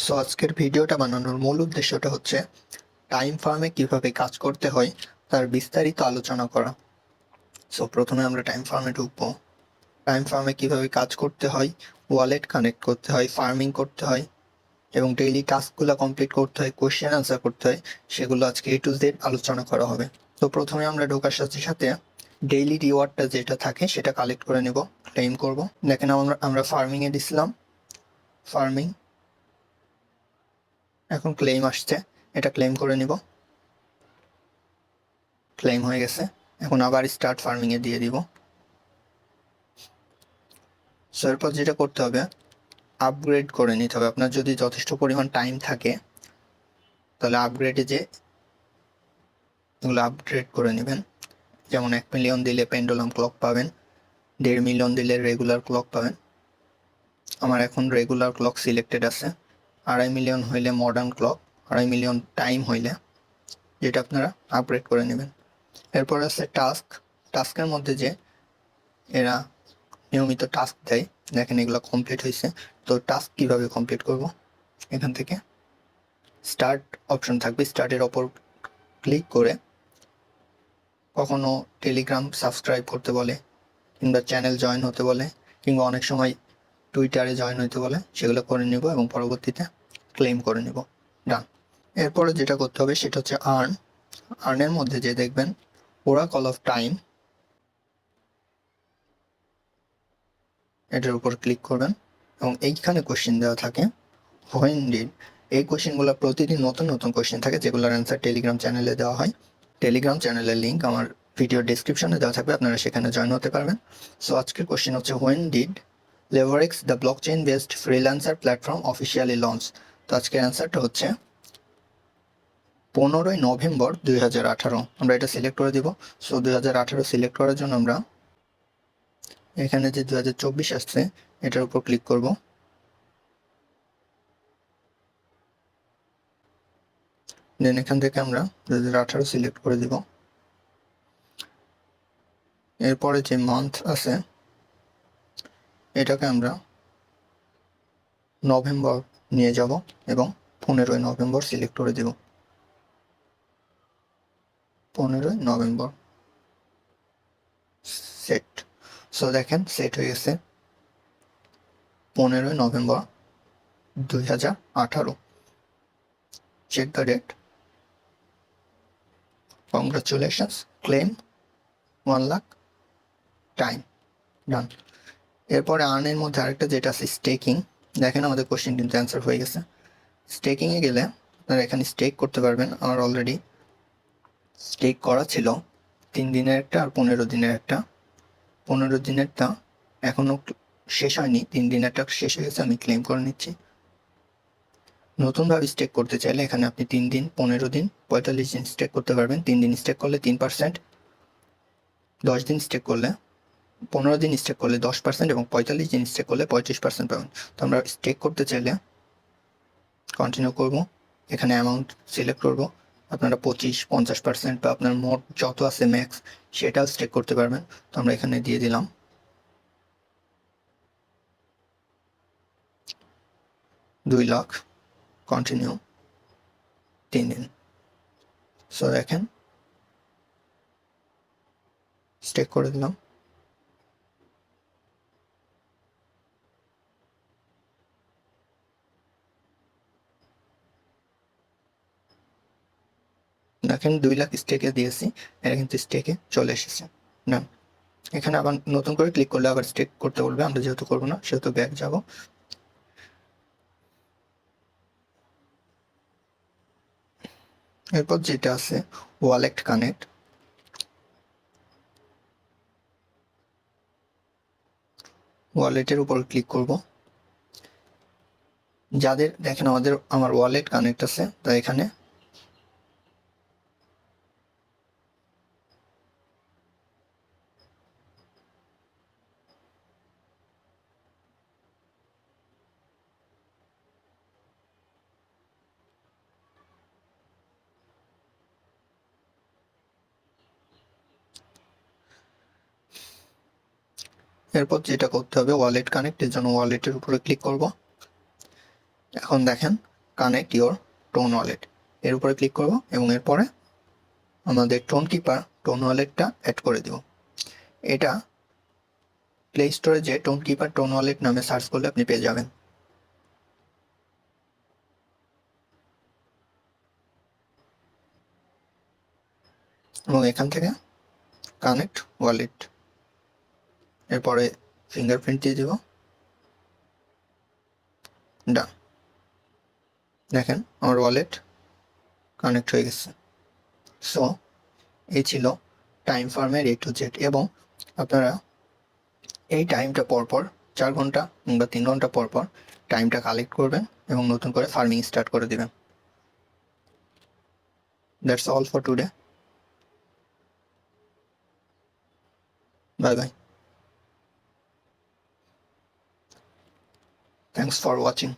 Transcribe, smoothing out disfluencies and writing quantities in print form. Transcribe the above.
So আজকের ভিডিওটা বানানোর মূল উদ্দেশ্যটা হচ্ছে টাইম ফার্মে কিভাবে কাজ করতে হয় তার বিস্তারিত আলোচনা করা। সো প্রথমে আমরা টাইম ফার্মে ঢুকবো। টাইম ফার্মে কিভাবে কাজ করতে হয়, ওয়ালেট কানেক্ট করতে হয়, ফার্মিং করতে হয় এবং ডেইলি টাস্কগুলো কমপ্লিট করতে হয়, কোয়েশ্চেন আনসার করতে হয়, সেগুলো আজকে A to Z আলোচনা করা হবে। তো প্রথমে আমরা ঢোকার সাথে সাথে ডেইলি রিওয়ার্ডটা যেটা থাকে সেটা কালেক্ট করে নেব, ক্লেম করব। দেখেন আমরা ফার্মিংয়ে দিছিলাম, ফার্মিং, এখন ক্লেম আসছে, এটা ক্লেম করে নিব। ক্লেম হয়ে গেছে, এখন আবার স্টার্ট ফার্মিং এ দিয়ে দিব। সো এরপর যেটা করতে হবে, আপগ্রেড করে নিতে হবে। আপনার যদি যথেষ্ট পরিমাণ টাইম থাকে তাহলে আপগ্রেডে যে এগুলো আপগ্রেড করে নেবেন। যেমন 1 মিলিয়ন দিলে পেন্ডুলাম ক্লক পাবেন, 1.5 মিলিয়ন দিলে রেগুলার ক্লক পাবেন। আমার এখন রেগুলার ক্লক সিলেক্টেড আছে। 2.5 মিলিয়ন হইলে মডার্ন ক্লক, 2.5 মিলিয়ন টাইম হইলে, যেটা আপনারা আপগ্রেড করে নেবেন। এরপর আছে টাস্ক। টাস্কের মধ্যে যে এরা নিয়মিত টাস্ক দেয়, দেখেন এগুলো কমপ্লিট হয়েছে। তো টাস্ক কিভাবে কমপ্লিট করব, এখান থেকে স্টার্ট অপশন থাকবে, স্টার্টের ওপর ক্লিক করে কখনো টেলিগ্রাম সাবস্ক্রাইব করতে বলে, কিংবা চ্যানেল জয়েন হতে বলে, কিংবা অনেক সময় টুইটারে জয়েন হতে বলে, সেগুলো করে নেব এবং পরবর্তীতে ক্লেম করে নেব। ডান। এরপরে যেটা করতে হবে সেটা হচ্ছে আর্নের মধ্যে যে দেখবেন ওরাকল অফ টাইম, এটার উপর ক্লিক করবেন এবং এইখানে কোশ্চেন দেওয়া থাকে হোয়েন ডিড। এই কোশ্চেনগুলো প্রতিদিন নতুন নতুন কোশ্চেন থাকে, যেগুলোর অ্যান্সার টেলিগ্রাম চ্যানেলে দেওয়া হয়। টেলিগ্রাম চ্যানেলের লিঙ্ক আমার ভিডিও ডিসক্রিপশনে দেওয়া থাকবে, আপনারা সেখানে জয়েন হতে পারবেন। সো আজকের কোশ্চেন হচ্ছে when did LaborX the blockchain based freelancer platform officially launch. তো আজকের অ্যান্সারটা হচ্ছে 15ই নভেম্বর 2018। আমরা এটা সিলেক্ট করে দিব। সো 2018 সিলেক্ট করার জন্য আমরা এখানে যে 2024 আসছে এটার উপর ক্লিক করব। দেন এখান থেকে আমরা 2018 সিলেক্ট করে দিব। এরপরে যে মান্থ আছে এটাকে আমরা নভেম্বর নিয়ে যাব এবং 15ই নভেম্বর সিলেক্ট করে দেব। 15ই নভেম্বর সেট। সো দেখেন সেট হয়ে গেছে 15ই নভেম্বর 2018। Check the date. Congratulations, claim 1 lakh, time, done. এরপরে আর্নের মধ্যে আরেকটা যেটা আছে স্টেকিং। দেখেন আমাদের কোশ্চেন কিন্তু অ্যান্সার হয়ে গেছে। স্টেকিংয়ে গেলে আপনারা এখানে স্টেক করতে পারবেন। আমার অলরেডি স্টেক করা ছিল 3 দিনের একটা আর 15 দিনের একটা। 15 দিনেরটা এখনও শেষ হয়নি, 3 দিনেরটা শেষ হয়ে গেছে, আমি ক্লেম করে নিচ্ছি। নতুনভাবে স্টেক করতে চাইলে এখানে আপনি 3 দিন, 15 দিন, 45 দিন স্টেক করতে পারবেন। 3 দিন স্টেক করলে 3%, 10 দিন স্টেক করলে, 15 দিন স্টেক করলে 10% এবং 45 দিন স্টেক করলে 35% পাবেন। তো আমরা স্টেক করতে চাইলে কন্টিনিউ করব, এখানে অ্যামাউন্ট সিলেক্ট করব। আপনারা 25-50% বা আপনার মোট যত আছে ম্যাক্স সেটাও স্টেক করতে পারবেন। তো আমরা এখানে দিয়ে দিলাম 2 লাখ, কন্টিনিউ, 3 দিন। সো দেখেন স্টেক করে দিলাম। দেখেন 2 লাখ স্টেকে দিয়েছি, এটা কিন্তু স্টেকে চলে এসেছে না। এখানে আবার নতুন করে ক্লিক করলে আবার স্টেক করতে বলবে, আমরা যেহেতু করবো না সেহেতু ব্যাক যাব। এরপর যেটা আছে ওয়ালেট কানেক্ট, ওয়ালেটের উপর ক্লিক করব। যাদের দেখেন আমার ওয়ালেট কানেক্ট আছে, তাই এখানে যেটা করতে হবে ওয়ালেট কানেক্টের জন্য ওয়ালেটের উপরে ক্লিক করব। এখন দেখেন কানেক্ট ইওর টোন ওয়ালেট, এর উপরে ক্লিক করব এবং এরপরে আমাদের টোন কিপার টোন ওয়ালেটটা অ্যাড করে দেব। এটা প্লে স্টোরে যে টোন কিপার টোন ওয়ালেট নামে সার্চ করলে আপনি পেয়ে যাবেন। এবং এখান থেকে কানেক্ট ওয়ালেট, এরপরে ফিঙ্গারপ্রিন্ট দিয়ে দেব, ডান। দেখেন আমার ওয়ালেট কানেক্ট হয়ে গেছে। সো এই ছিল টাইম ফার্মের A to Z, এবং আপনারা এই টাইমটা পরপর 4 ঘন্টা কিংবা 3 ঘন্টা পরপর টাইমটা কালেক্ট করবেন এবং নতুন করে ফার্মিং স্টার্ট করে দিবেন। That's all for today. Bye bye. Thanks for watching.